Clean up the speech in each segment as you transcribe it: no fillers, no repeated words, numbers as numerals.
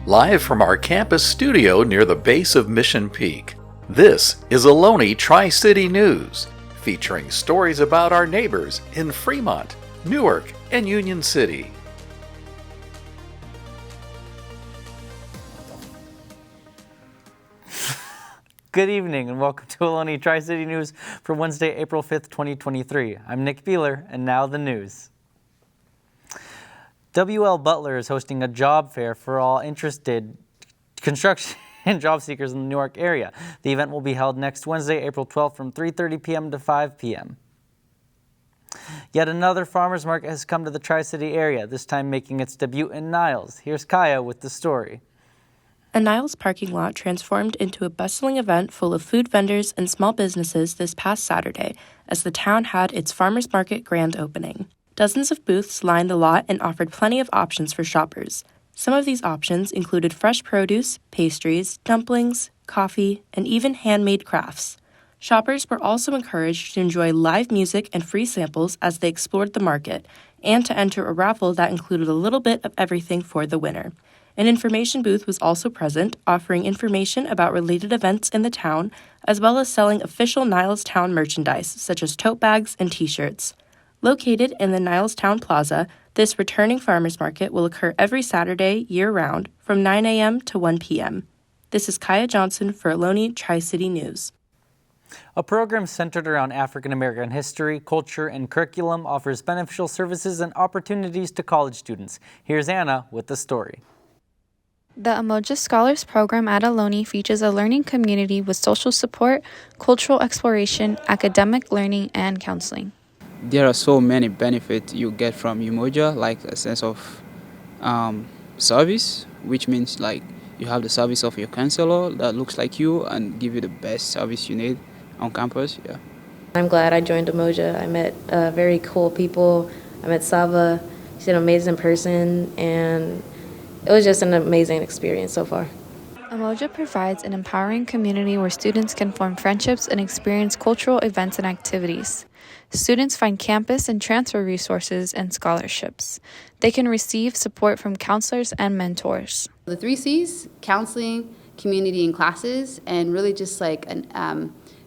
Live from our campus studio near the base of Mission Peak, this is Ohlone TriCity News, featuring stories about our neighbors in Fremont, Newark, and Union City. Good evening and welcome to Ohlone TriCity News for Wednesday, April 5th, 2023. I'm Nick Bihler and now the news. WL Butler is hosting a job fair for all interested construction and job seekers in the Newark area. The event will be held next Wednesday, April 12th from 3:30 p.m. to 5 p.m. Yet another farmers market has come to the Tri-City area, this time making its debut in Niles. Here's Kiya with the story. A Niles parking lot transformed into a bustling event full of food vendors and small businesses this past Saturday as the town had its farmers market grand opening. Dozens of booths lined the lot and offered plenty of options for shoppers. Some of these options included fresh produce, pastries, dumplings, coffee, and even handmade crafts. Shoppers were also encouraged to enjoy live music and free samples as they explored the market, and to enter a raffle that included a little bit of everything for the winner. An information booth was also present, offering information about related events in the town, as well as selling official Niles Town merchandise, such as tote bags and t-shirts. Located in the Niles Town Plaza, this returning farmers market will occur every Saturday, year-round, from 9 a.m. to 1 p.m. This is Kiya Johnson for Ohlone Tri-City News. A program centered around African American history, culture, and curriculum offers beneficial services and opportunities to college students. Here's Anna with the story. The Umoja Scholars Program at Ohlone features a learning community with social support, cultural exploration, academic learning, and counseling. There are so many benefits you get from Umoja, like a sense of service, which means like you have the service of your counselor that looks like you and give you the best service you need on campus. Yeah. I'm glad I joined Umoja. I met very cool people. I met Sava. She's an amazing person, and it was just an amazing experience so far. Umoja provides an empowering community where students can form friendships and experience cultural events and activities. Students find campus and transfer resources and scholarships. They can receive support from counselors and mentors. The 3 C's, counseling, community, and classes, and really just like an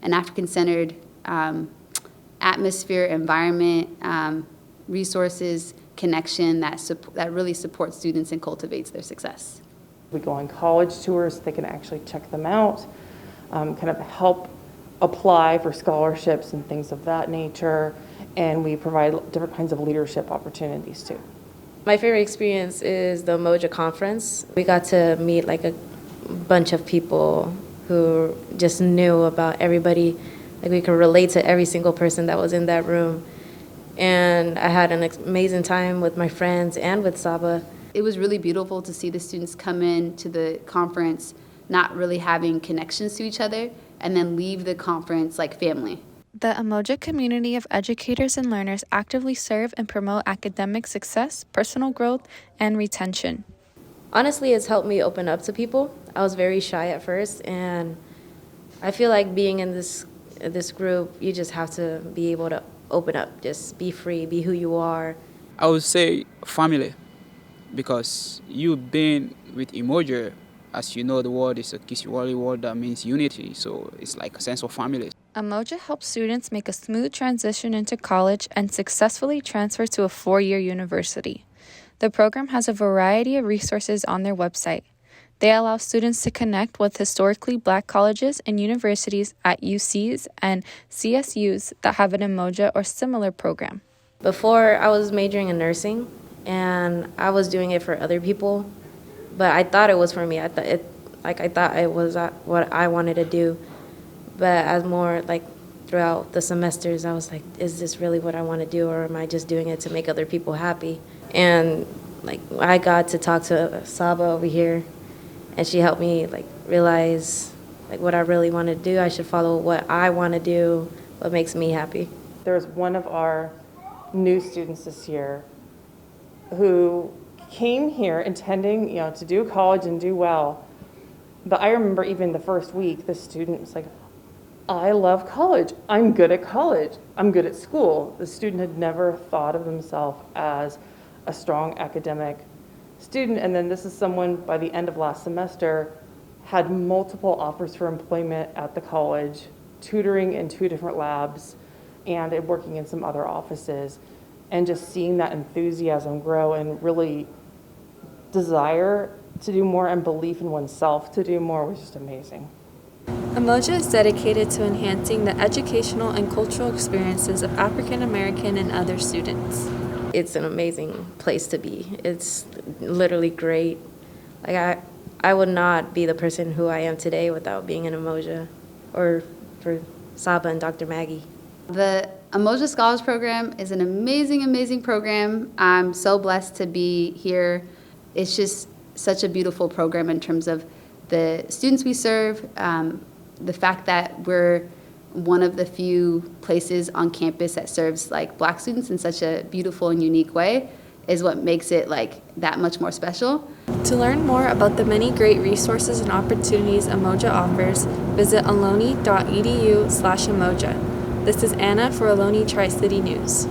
African-centered atmosphere, environment, resources, connection that really supports students and cultivates their success. We go on college tours, they can actually check them out, kind of help apply for scholarships and things of that nature, and we provide different kinds of leadership opportunities too. My favorite experience is the Umoja conference. We got to meet like a bunch of people who just knew about everybody. Like we could relate to every single person that was in that room. And I had an amazing time with my friends and with Saba. It was really beautiful to see the students come in to the conference not really having connections to each other and then leave the conference like family. The Umoja community of educators and learners actively serve and promote academic success, personal growth, and retention. Honestly, it's helped me open up to people. I was very shy at first, and I feel like being in this group, you just have to be able to open up, just be free, be who you are. I would say family, because you've been with Umoja, as you know, the word is a Kiswahili word that means unity, so it's like a sense of family. Umoja helps students make a smooth transition into college and successfully transfer to a 4-year university. The program has a variety of resources on their website. They allow students to connect with historically Black colleges and universities at UCs and CSUs that have an Umoja or similar program. Before, I was majoring in nursing, and I was doing it for other people, but I thought it was for me. I thought it was what I wanted to do. But as more like throughout the semesters, I was like, is this really what I want to do, or am I just doing it to make other people happy? And like I got to talk to Saba over here, and she helped me like realize like what I really want to do. I should follow what I want to do, what makes me happy. There's one of our new students this year who came here intending, to do college and do well. But I remember even the first week, the student was like, I love college. I'm good at college. I'm good at school. The student had never thought of themselves as a strong academic student, and then this is someone by the end of last semester had multiple offers for employment at the college, tutoring in 2 different labs, and working in some other offices. And just seeing that enthusiasm grow and really desire to do more and belief in oneself to do more was just amazing. Umoja is dedicated to enhancing the educational and cultural experiences of African American and other students. It's an amazing place to be. It's literally great. Like I would not be the person who I am today without being in Umoja, or for Saba and Dr. Maggie. The Umoja Scholars Program is an amazing, amazing program. I'm so blessed to be here. It's just such a beautiful program in terms of the students we serve, the fact that we're one of the few places on campus that serves like Black students in such a beautiful and unique way is what makes it like that much more special. To learn more about the many great resources and opportunities Umoja offers, visit ohlone.edu/Umoja. This is Anna for Ohlone TriCity News.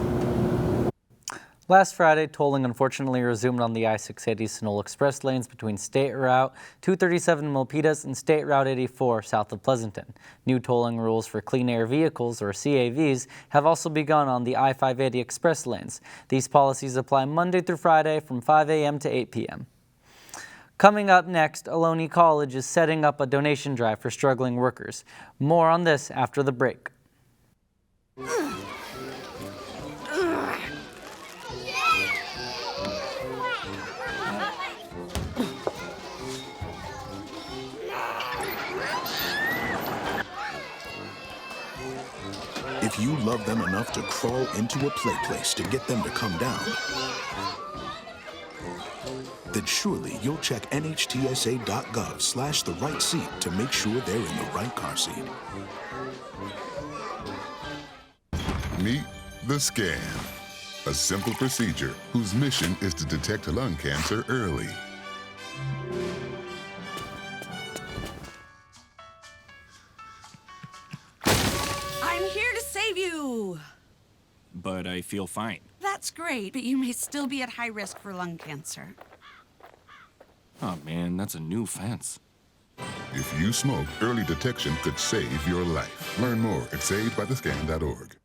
Last Friday, tolling unfortunately resumed on the I-680 Sonoma Express lanes between State Route 237 in Milpitas and State Route 84 south of Pleasanton. New tolling rules for clean air vehicles, or CAVs, have also begun on the I-580 Express lanes. These policies apply Monday through Friday from 5 a.m. to 8 p.m. Coming up next, Ohlone College is setting up a donation drive for struggling workers. More on this after the break. If you love them enough to crawl into a play place to get them to come down, then surely you'll check nhtsa.gov/the right seat to make sure they're in the right car seat. Meet the scan, a simple procedure whose mission is to detect lung cancer early. I'm here to save you. But I feel fine. That's great, but you may still be at high risk for lung cancer. Oh man, that's a new fence. If you smoke, early detection could save your life. Learn more at savedbythescan.org.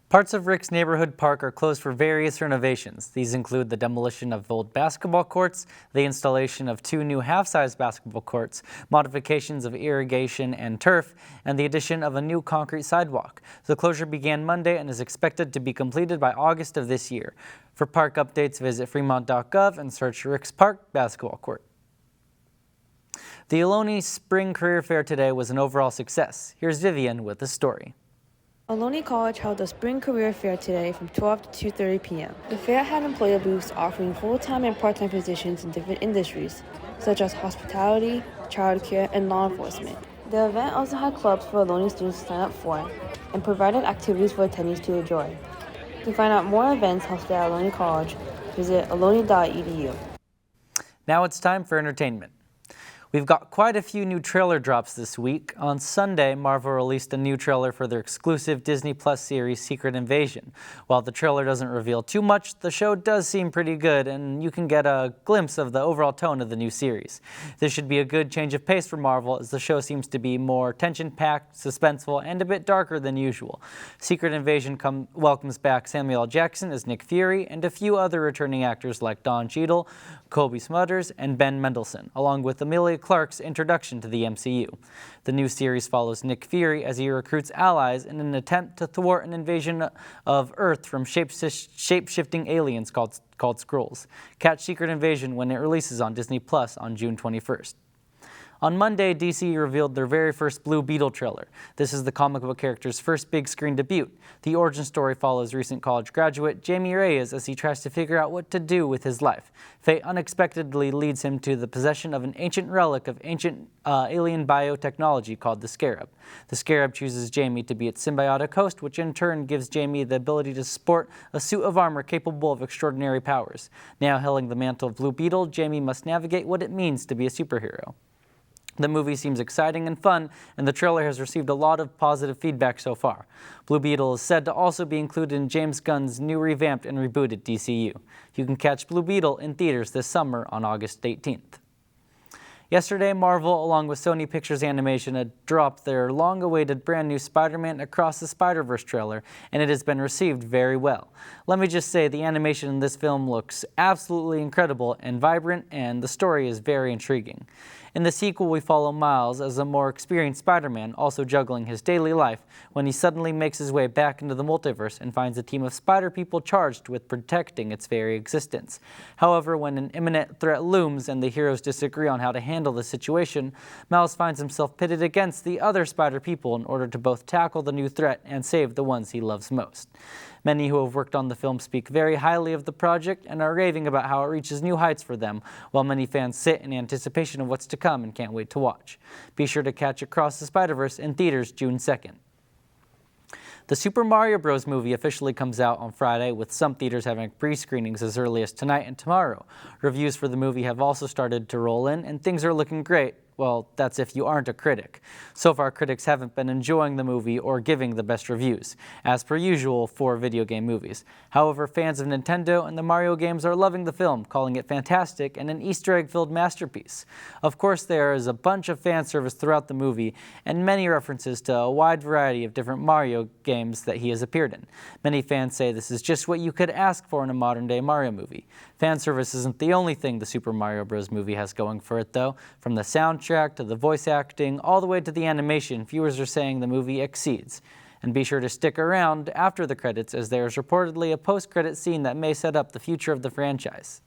Parts of Rick's neighborhood park are closed for various renovations. These include the demolition of old basketball courts, the installation of 2 new half-size basketball courts, modifications of irrigation and turf, and the addition of a new concrete sidewalk. The closure began Monday and is expected to be completed by August of this year. For park updates, visit fremont.gov and search Rick's Park Basketball Court. The Ohlone Spring Career Fair today was an overall success. Here's Vivian with the story. Ohlone College held a spring career fair today from 12 to 2:30 p.m. The fair had employer booths offering full-time and part-time positions in different industries, such as hospitality, childcare, and law enforcement. The event also had clubs for Ohlone students to sign up for and provided activities for attendees to enjoy. To find out more events hosted at Ohlone College, visit ohlone.edu. Now it's time for entertainment. We've got quite a few new trailer drops this week. On Sunday, Marvel released a new trailer for their exclusive Disney Plus series, Secret Invasion. While the trailer doesn't reveal too much, the show does seem pretty good, and you can get a glimpse of the overall tone of the new series. This should be a good change of pace for Marvel, as the show seems to be more tension-packed, suspenseful, and a bit darker than usual. Secret Invasion welcomes back Samuel L. Jackson as Nick Fury, and a few other returning actors like Don Cheadle, Kobe Smulders, and Ben Mendelsohn, along with Emilia Clarke's introduction to the MCU. The new series follows Nick Fury as he recruits allies in an attempt to thwart an invasion of Earth from shape-shifting aliens called Skrulls. Catch Secret Invasion when it releases on Disney Plus on June 21st. On Monday, DC revealed their very first Blue Beetle trailer. This is the comic book character's first big screen debut. The origin story follows recent college graduate Jamie Reyes as he tries to figure out what to do with his life. Fate unexpectedly leads him to the possession of an ancient relic of ancient alien biotechnology called the Scarab. The Scarab chooses Jamie to be its symbiotic host, which in turn gives Jamie the ability to sport a suit of armor capable of extraordinary powers. Now hailing the mantle of Blue Beetle, Jamie must navigate what it means to be a superhero. The movie seems exciting and fun, and the trailer has received a lot of positive feedback so far. Blue Beetle is said to also be included in James Gunn's new revamped and rebooted DCU. You can catch Blue Beetle in theaters this summer on August 18th. Yesterday, Marvel, along with Sony Pictures Animation, had dropped their long-awaited brand new Spider-Man Across the Spider-Verse trailer, and it has been received very well. Let me just say, the animation in this film looks absolutely incredible and vibrant, and the story is very intriguing. In the sequel, we follow Miles as a more experienced Spider-Man, also juggling his daily life, when he suddenly makes his way back into the multiverse and finds a team of spider people charged with protecting its very existence. However, when an imminent threat looms and the heroes disagree on how to handle the situation, Miles finds himself pitted against the other spider people in order to both tackle the new threat and save the ones he loves most. Many who have worked on the film speak very highly of the project and are raving about how it reaches new heights for them, while many fans sit in anticipation of what's to come and can't wait to watch. Be sure to catch Across the Spider-Verse in theaters June 2nd. The Super Mario Bros. Movie officially comes out on Friday, with some theaters having pre-screenings as early as tonight and tomorrow. Reviews for the movie have also started to roll in, and things are looking great. Well, that's if you aren't a critic. So far, critics haven't been enjoying the movie or giving the best reviews, as per usual for video game movies. However, fans of Nintendo and the Mario games are loving the film, calling it fantastic and an Easter egg-filled masterpiece. Of course, there is a bunch of fan service throughout the movie and many references to a wide variety of different Mario games that he has appeared in. Many fans say this is just what you could ask for in a modern-day Mario movie. Fan service isn't the only thing the Super Mario Bros. Movie has going for it, though. From the soundtrack to the voice acting, all the way to the animation, viewers are saying the movie exceeds. And be sure to stick around after the credits, as there is reportedly a post-credit scene that may set up the future of the franchise.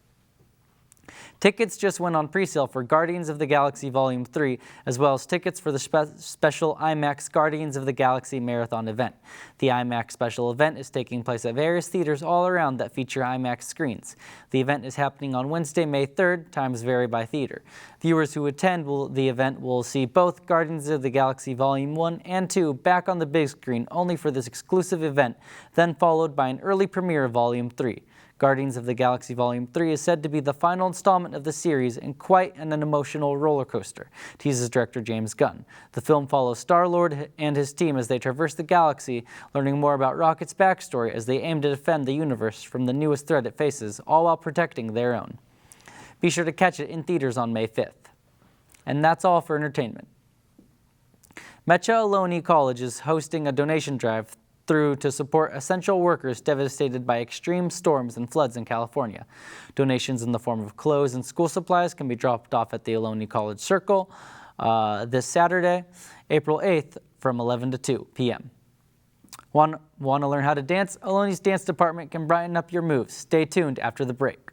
Tickets just went on pre-sale for Guardians of the Galaxy Volume 3, as well as tickets for the special IMAX Guardians of the Galaxy Marathon event. The IMAX special event is taking place at various theaters all around that feature IMAX screens. The event is happening on Wednesday, May 3rd. Times vary by theater. Viewers who attend the event will see both Guardians of the Galaxy Volume 1 and 2 back on the big screen only for this exclusive event, then followed by an early premiere of Volume 3. Guardians of the Galaxy Volume 3 is said to be the final installment of the series and quite an emotional roller coaster, teases director James Gunn. The film follows Star-Lord and his team as they traverse the galaxy, learning more about Rocket's backstory as they aim to defend the universe from the newest threat it faces, all while protecting their own. Be sure to catch it in theaters on May 5th. And that's all for entertainment. Ohlone College is hosting a donation drive to support essential workers devastated by extreme storms and floods in California. Donations in the form of clothes and school supplies can be dropped off at the Ohlone College Circle this Saturday, April 8th from 11 to 2 p.m. Want to learn how to dance? Ohlone's dance department can brighten up your moves. Stay tuned after the break.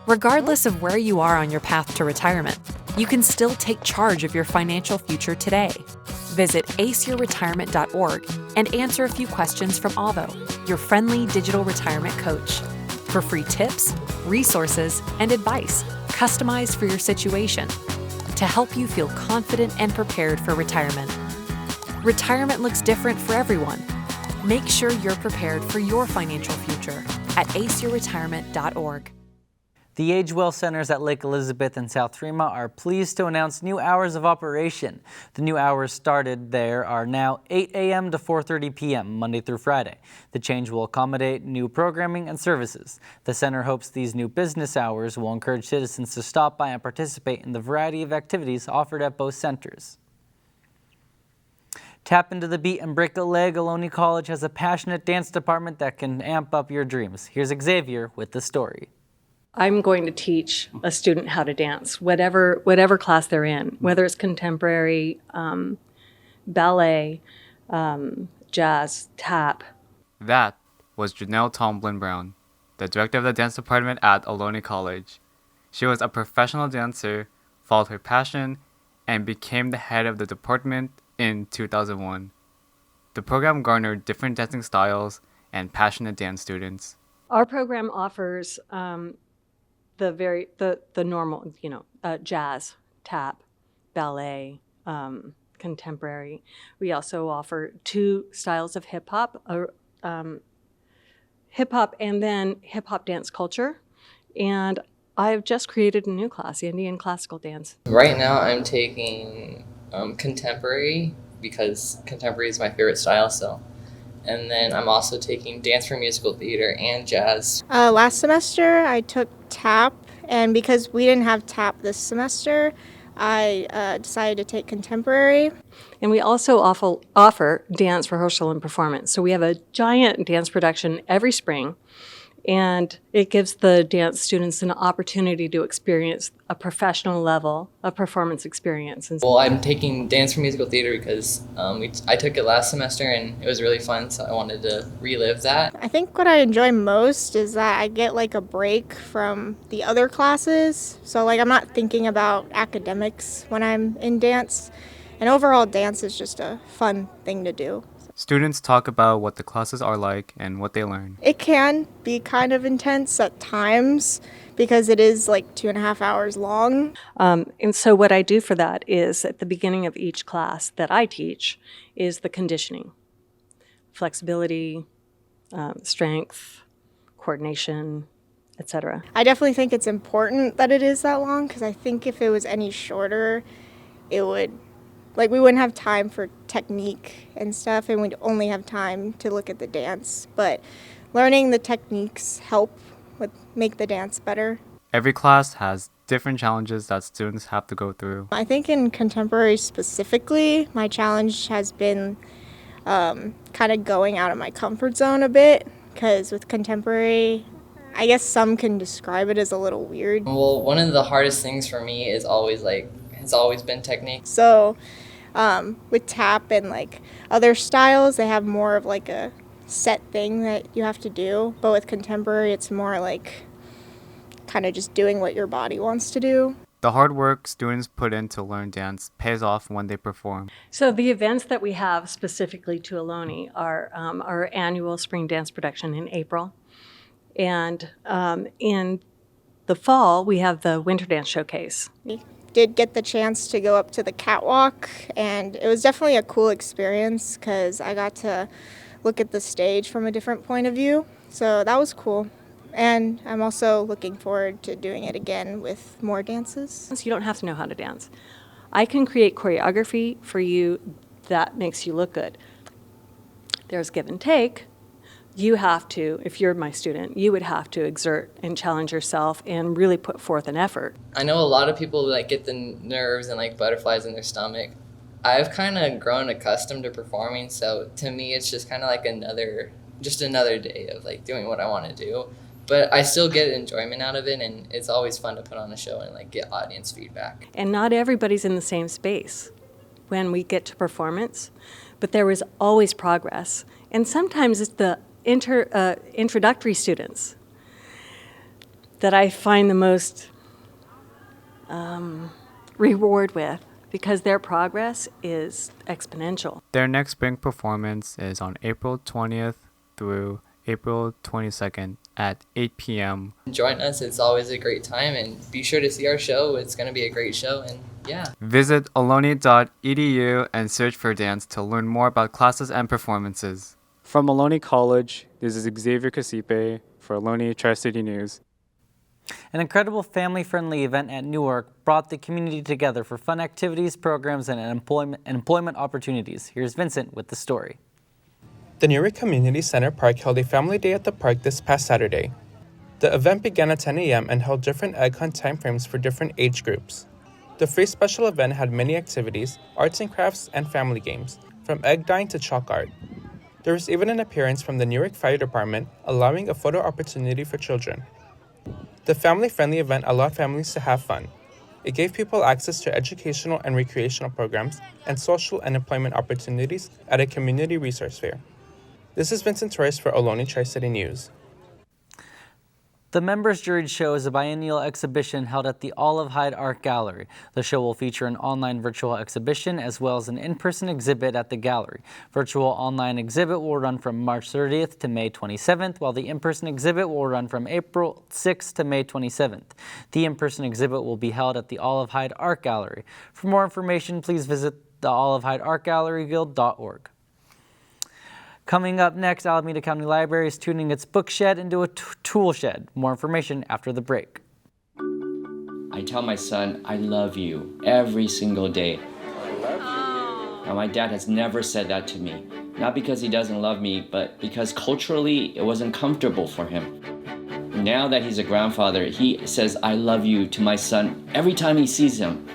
Regardless of where you are on your path to retirement, you can still take charge of your financial future today. Visit aceyourretirement.org and answer a few questions from Avo, your friendly digital retirement coach, for free tips, resources, and advice customized for your situation to help you feel confident and prepared for retirement. Retirement looks different for everyone. Make sure you're prepared for your financial future at aceyourretirement.org. The Age Well Centers at Lake Elizabeth and South Fremont are pleased to announce new hours of operation. The new hours started there are now 8 a.m. to 4:30 p.m. Monday through Friday. The change will accommodate new programming and services. The center hopes these new business hours will encourage citizens to stop by and participate in the variety of activities offered at both centers. Tap into the beat and break a leg. Ohlone College has a passionate dance department that can amp up your dreams. Here's Xavier with the story. I'm going to teach a student how to dance, whatever class they're in, whether it's contemporary, ballet, jazz, tap. That was Janelle Tomlin Brown, the director of the dance department at Ohlone College. She was a professional dancer followed her passion, and became the head of the department in 2001. The program garnered different dancing styles and passionate dance students. Our program offers the normal, jazz, tap, ballet, contemporary. We also offer 2 styles of hip hop and then hip hop dance culture. And I've just created a new class, Indian classical dance. Right now I'm taking contemporary because contemporary is my favorite style still. And then I'm also taking dance for musical theater and jazz. Last semester I took tap, and because we didn't have tap this semester, I decided to take contemporary. And we also offer dance rehearsal and performance. So we have a giant dance production every spring, and it gives the dance students an opportunity to experience a professional level of performance experience. Well, I'm taking dance for musical theater because I took it last semester and it was really fun, so I wanted to relive that. I think what I enjoy most is that I get like a break from the other classes. So like I'm not thinking about academics when I'm in dance. And overall dance is just a fun thing to do. Students talk about what the classes are like and what they learn. It can be kind of intense at times because it is like 2.5 hours long. And so what I do for that is at the beginning of each class that I teach is the conditioning, flexibility, strength, coordination, etc. I definitely think it's important that it is that long because I think if it was any shorter, it would we wouldn't have time for technique and stuff, and we'd only have time to look at the dance. But learning the techniques make the dance better. Every class has different challenges that students have to go through. I think in contemporary specifically, my challenge has been kind of going out of my comfort zone a bit, because with contemporary, I guess some can describe it as a little weird. Well, one of the hardest things for me is has always been technique. So with tap and other styles, they have more of a set thing that you have to do. But with contemporary, it's more kind of just doing what your body wants to do. The hard work students put in to learn dance pays off when they perform. So the events that we have specifically to Ohlone are our annual spring dance production in April. And in the fall, we have the winter dance showcase. Did get the chance to go up to the catwalk, and it was definitely a cool experience because I got to look at the stage from a different point of view. So that was cool. And I'm also looking forward to doing it again with more dances. You don't have to know how to dance. I can create choreography for you that makes you look good. There's give and take. You have to, if you're my student, you would have to exert and challenge yourself and really put forth an effort. I know a lot of people get the nerves and butterflies in their stomach. I've kind of grown accustomed to performing, so to me it's just kind of another day of doing what I want to do. But I still get enjoyment out of it, and it's always fun to put on a show and get audience feedback. And not everybody's in the same space when we get to performance, but there is always progress. And sometimes it's the introductory students that I find the most reward with, because their progress is exponential. Their next spring performance is on April 20th through April 22nd at 8 p.m. Join us, it's always a great time, and be sure to see our show. It's going to be a great show, and yeah. Visit ohlone.edu and search for dance to learn more about classes and performances. From Ohlone College, this is Xavier Casipe for Ohlone TriCity News. An incredible family-friendly event at Newark brought the community together for fun activities, programs, and employment opportunities. Here's Vincent with the story. The Newark Community Center Park held a family day at the park this past Saturday. The event began at 10 a.m. and held different egg hunt timeframes for different age groups. The free special event had many activities, arts and crafts, and family games, from egg dyeing to chalk art. There was even an appearance from the Newark Fire Department, allowing a photo opportunity for children. The family-friendly event allowed families to have fun. It gave people access to educational and recreational programs and social and employment opportunities at a community resource fair. This is Vincent Torres for Ohlone TriCity News. The Members Juried Show is a biennial exhibition held at the Hyde Art Gallery. The show will feature an online virtual exhibition as well as an in-person exhibit at the gallery. Virtual online exhibit will run from March 30th to May 27th, while the in-person exhibit will run from April 6th to May 27th. The in-person exhibit will be held at the Hyde Art Gallery. For more information, please visit the olivehydeartgalleryguild.org. Coming up next, Alameda County Library is tuning its book shed into a tool shed. More information after the break. I tell my son, I love you every single day. Now, my dad has never said that to me. Not because he doesn't love me, but because culturally it wasn't comfortable for him. Now that he's a grandfather, he says, I love you to my son every time he sees him.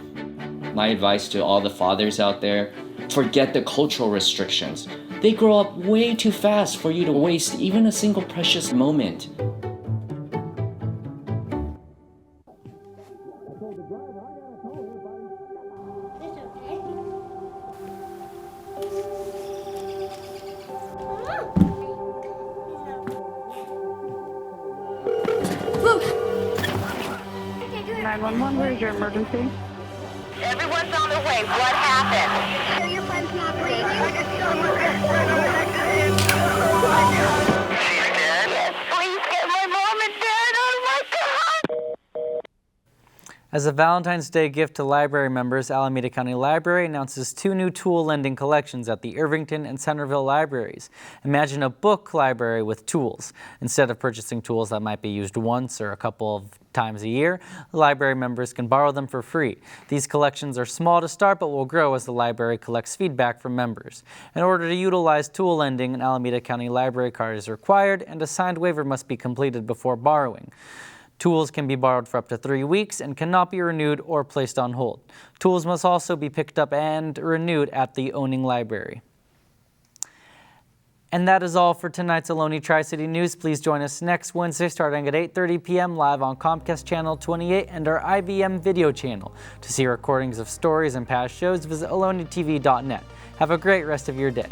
My advice to all the fathers out there, forget the cultural restrictions. They grow up way too fast for you to waste even a single precious moment. Where's your emergency? Everyone's on their way. What happened? Your friend's not breathing. She's dead? Yes, please get my mom and dad. Oh my God! As a Valentine's Day gift to library members, Alameda County Library announces 2 new tool lending collections at the Irvington and Centerville libraries. Imagine a book library with tools. Instead of purchasing tools that might be used once or a couple of times a year, library members can borrow them for free. These collections are small to start but will grow as the library collects feedback from members. In order to utilize tool lending, an Alameda County Library card is required and a signed waiver must be completed before borrowing. Tools can be borrowed for up to 3 weeks and cannot be renewed or placed on hold. Tools must also be picked up and renewed at the owning library. And that is all for tonight's Ohlone TriCity News. Please join us next Wednesday starting at 8:30 p.m. live on Comcast Channel 28 and our IBM video channel. To see recordings of stories and past shows, visit ohlonetv.net. Have a great rest of your day.